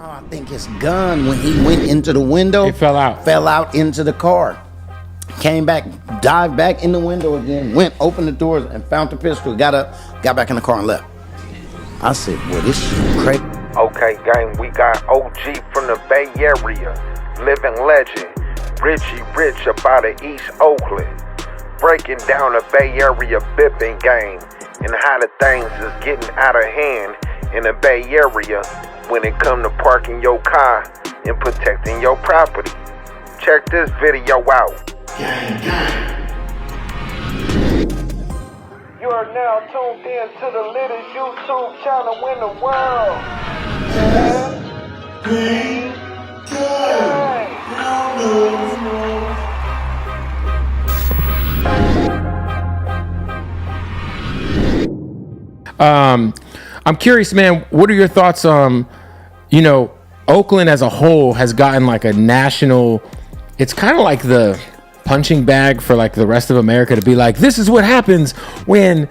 I think his gun, when he went into the window, It fell out. Fell out into the car. Came back, dived back in the window again, went, opened the doors, and found the pistol. Got up, got back in the car and left. I said, "Boy, this shit crazy." Okay, gang, we got OG from the Bay Area, living legend, Richie Rich up out of East Oakland, breaking down the Bay Area bipping game and how the things is getting out of hand in the Bay Area when it come to parking your car and protecting your property. Check this video out. You are now tuned in to the latest YouTube channel in the world. I'm curious, man, what are your thoughts on, Oakland as a whole has gotten like a national, it's kind of like the punching bag for like the rest of America to be like, this is what happens when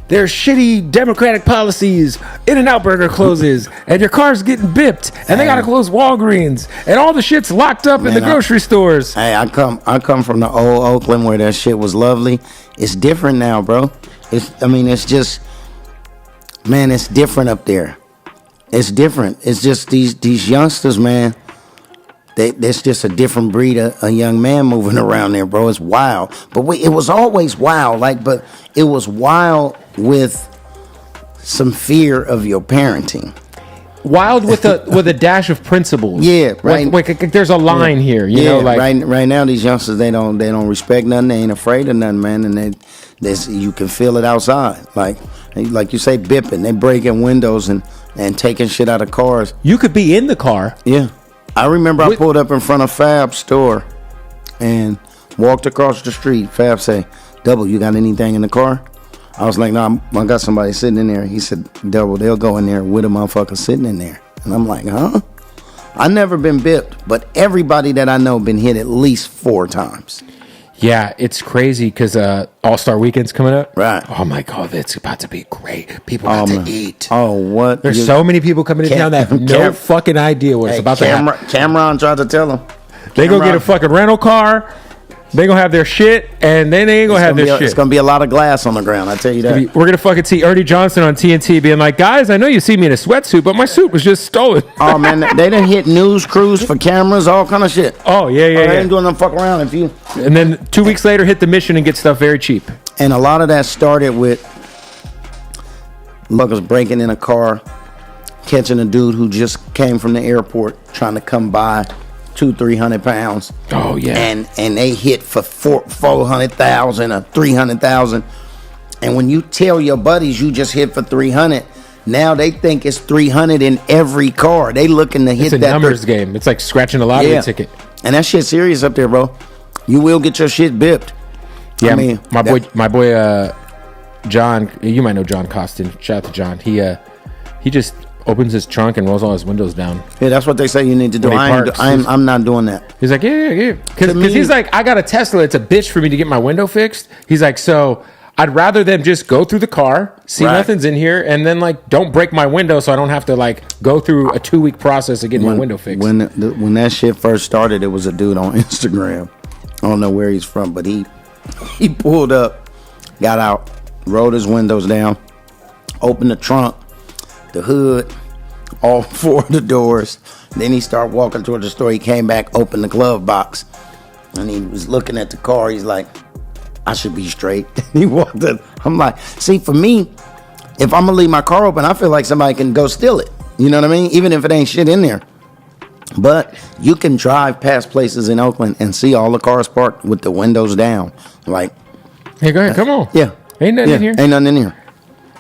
there's shitty democratic policies, In-N-Out Burger closes, and your car's getting bipped, and they gotta close Walgreens, and all the shit's locked up in the grocery stores. Hey, I come from the old Oakland where that shit was lovely. It's different now, bro. It's different up there. It's different. It's just these youngsters, man. That's just a different breed of a young man moving around there, bro. It's wild. But it was always wild. But it was wild with some fear of your parenting. Wild with a dash of principles. Yeah, right. Like there's a line here, you know. Like right now, these youngsters they don't respect nothing. They ain't afraid of nothing, man. And you can feel it outside. Like you say, bipping. They breaking windows and taking shit out of cars. You could be in the car. Yeah. I remember I pulled up in front of Fab's store and walked across the street. Fab say, "Double, you got anything in the car?" I was like, "No, I got somebody sitting in there." He said, "Double, they'll go in there with a motherfucker sitting in there." And I'm like, "Huh?" I never been bipped, but everybody that I know been hit at least 4 times. Yeah, it's crazy because All-Star Weekend's coming up. Right. Oh, my God, it's about to be great. People got to eat. Oh, what? There's so many people coming in town that have no fucking idea what it's about to happen. Cameron tried to tell them. They go get a fucking rental car. They gonna have their shit, and then they ain't gonna have their shit. It's gonna be a lot of glass on the ground, I tell you that. We're gonna fucking see Ernie Johnson on TNT being like, "Guys, I know you see me in a sweatsuit, but my suit was just stolen." Oh man, they done hit news crews for cameras, all kind of shit. Oh yeah. They ain't doing no fuck around if you. And then 2 weeks later, hit the mission and get stuff very cheap. And a lot of that started with muggers breaking in a car, catching a dude who just came from the airport trying to come by. 200-300 pounds. Oh yeah. And they hit for 400,000 or 300,000. And when you tell your buddies you just hit for 300, now they think it's 300 in every car. They looking to hit that. It's a numbers game. It's like scratching a lottery ticket. And that shit's serious up there, bro. You will get your shit bipped. Yeah, I mean, my boy John, you might know John Costin. Shout out to John. He just opens his trunk and rolls all his windows down. Yeah, that's what they say you need to do. I'm not doing that. He's like, yeah. Because he's like, I got a Tesla. It's a bitch for me to get my window fixed. He's like, so I'd rather them just go through the car, see nothing's in here, and then like don't break my window so I don't have to like go through a 2-week process of getting my window fixed. When that shit first started, it was a dude on Instagram. I don't know where he's from, but he pulled up, got out, rolled his windows down, opened the trunk, the hood, all 4 of the doors. Then he started walking toward the store. He came back, opened the glove box, and he was looking at the car. He's like, I should be straight. He walked in. I'm like, see, for me, if I'm gonna leave my car open, I feel like somebody can go steal it. You know what I mean? Even if it ain't shit in there. But you can drive past places in Oakland and see all the cars parked with the windows down. Like, hey, go ahead, come on. Yeah. Ain't nothing in here. Ain't nothing in here.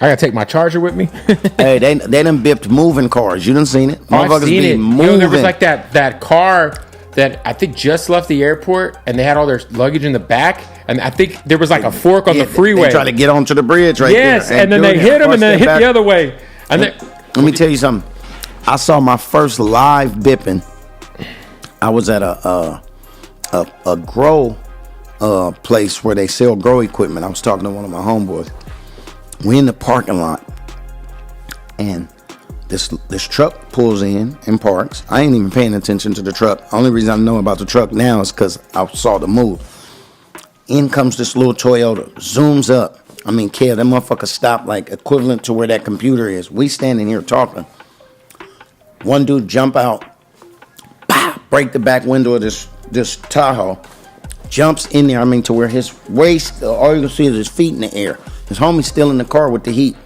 I gotta take my charger with me. Hey, they done bipped moving cars. You done seen it? I've seen it. There was like that car that I think just left the airport, and they had all their luggage in the back, and I think there was like a fork on the freeway. They try to get onto the bridge right there. Yes, and then they hit them, and then hit the other way. And let me tell you something. I saw my first live bipping. I was at a grow place where they sell grow equipment. I was talking to one of my homeboys. We in the parking lot, and This truck pulls in and parks. I ain't even paying attention to the truck. Only reason I know about the truck now is because I saw the move. In comes this little Toyota, zooms up. I mean, Kev, that motherfucker stopped like equivalent to where that computer is. We standing here talking. One dude jump out, pow, break the back window of this Tahoe, jumps in there. I mean, to where his waist, all you can see is his feet in the air. His homie's still in the car with the heat.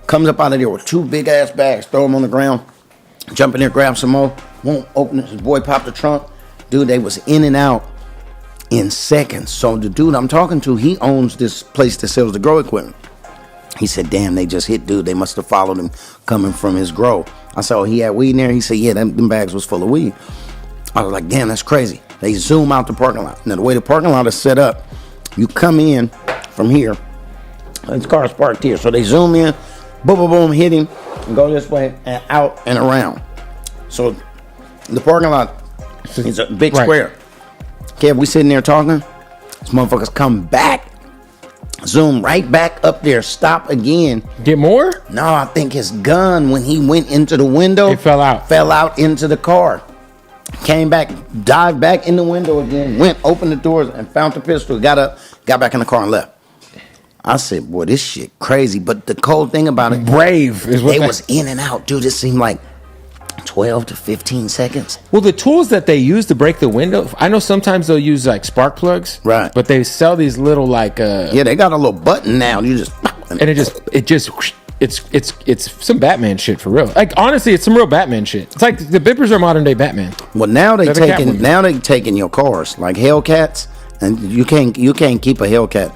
Comes up out of there with 2 big ass bags, throw them on the ground, jump in there, grab some more, won't open it. His boy popped the trunk. Dude, they was in and out in seconds. So the dude I'm talking to, he owns this place that sells the grow equipment. He said, damn, they just hit dude. They must have followed him coming from his grow. I said, oh, he had weed in there? He said, yeah, them bags was full of weed. I was like, damn, that's crazy. They zoom out the parking lot. Now, the way the parking lot is set up, you come in from here. His car's parked here. So they zoom in, boom, boom, boom, hit him, and go this way, and out and around. So the parking lot is a big square. Kev, we sitting there talking. These motherfuckers come back, zoom right back up there, stop again. Get more? No, I think his gun, when he went into the window, it fell out into the car. Came back, dived back in the window again, went, opened the doors, and found the pistol, got up, got back in the car and left. I said, boy, this shit crazy. But the cold thing about it, brave is what they was in and out, dude. It seemed like 12 to 15 seconds. Well, the tools that they use to break the window, I know sometimes they'll use like spark plugs, right? But they sell these little like yeah, they got a little button now. You just it's some Batman shit for real. Like honestly, it's some real Batman shit. It's like the Bippers are modern day Batman. Well, now they taking your cars like Hellcats, and you can't keep a Hellcat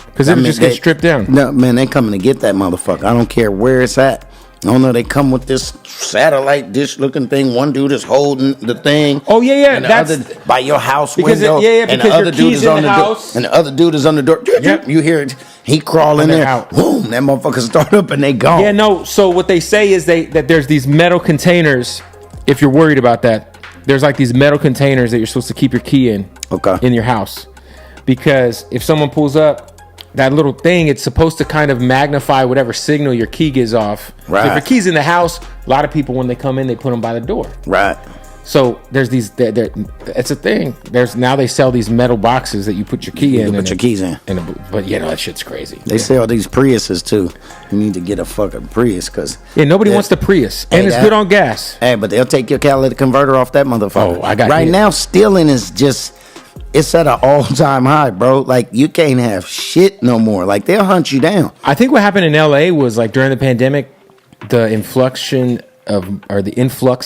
because it just gets stripped down. No, man, they coming to get that motherfucker. I don't care where it's at. I don't know. They come with this satellite dish looking thing. One dude is holding the thing. Oh yeah, and that's other, by your house because window. And the other dude is on the door. And the other dude is on the door. Yep. You hear it. He crawl in there. Out. Boom! That motherfucker start up and they gone. Yeah, no. So what they say is that there's these metal containers. If you're worried about that, there's like these metal containers that you're supposed to keep your key in. Okay. In your house, because if someone pulls up. That little thing, it's supposed to kind of magnify whatever signal your key gives off. Right. So if your key's in the house, a lot of people, when they come in, they put them by the door. Right. So there's these, it's a thing. Now they sell these metal boxes that you put your key in. Put your keys in. But that shit's crazy. They sell these Priuses too. You need to get a fucking Prius because. Yeah, nobody wants the Prius. And it's good on gas. Hey, but they'll take your catalytic converter off that motherfucker. Oh, I got right now, stealing is just. It's at an all-time high, bro. Like, you can't have shit no more. Like, they'll hunt you down. I think what happened in L.A. was, like, during the pandemic, the influx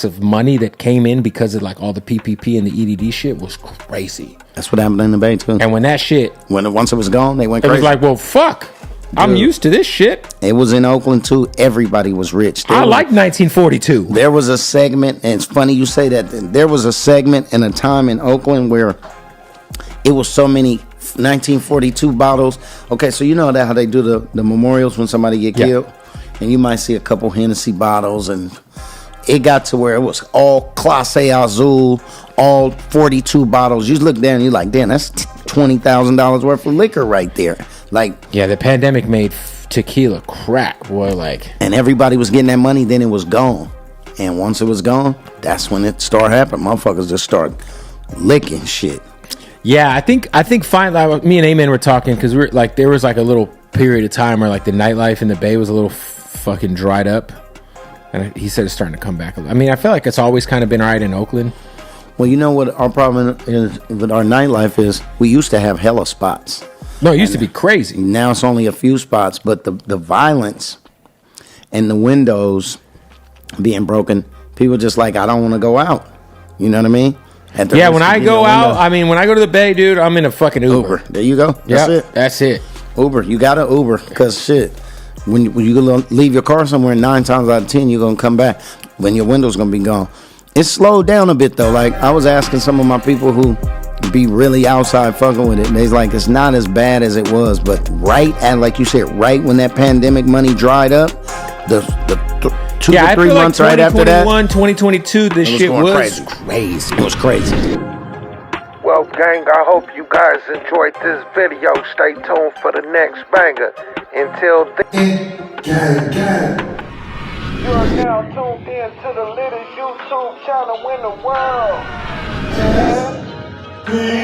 of money that came in because of, like, all the PPP and the EDD shit was crazy. That's what happened in the Bay, too. And when that shit... Once it was gone, they went crazy. It was like, well, fuck. Dude. I'm used to this shit. It was in Oakland, too. Everybody was rich. I like 1942. There was a segment, and it's funny you say that. There was a segment and a time in Oakland where... It was so many 1942 bottles. Okay, so you know that how they do the memorials when somebody get killed? And you might see a couple Hennessy bottles. And it got to where it was all Clase Azul, all 42 bottles. You look there and you're like, damn, that's $20,000 worth of liquor right there. Like, yeah, the pandemic made tequila crack, boy. Like, and everybody was getting that money, then it was gone. And once it was gone, that's when it started happening. Motherfuckers just started licking shit. Yeah, I think finally, me and A-Man were talking because we're like, there was like a little period of time where like the nightlife in the Bay was a little fucking dried up, and he said it's starting to come back. I mean, I feel like it's always kind of been all right in Oakland. Well, you know what our problem is with our nightlife is we used to have hella spots. No, it used to be crazy. Now it's only a few spots, but the violence and the windows being broken, people just like, I don't want to go out. You know what I mean? Yeah, when I go out, I mean, when I go to the Bay, dude, I'm in a fucking Uber. There you go. That's it. Uber. You got to Uber because shit, when you leave your car somewhere, 9 times out of 10, you're going to come back when your window's going to be gone. It's slowed down a bit, though. Like, I was asking some of my people who be really outside fucking with it, and they're like, it's not as bad as it was. But like you said, right when that pandemic money dried up, the 2 to 3 months like right after that, 2022, this shit was crazy. It was crazy. Well, gang, I hope you guys enjoyed this video. Stay tuned for the next banger. Until then. You are now tuned in to the latest YouTube channel in the world. Yeah.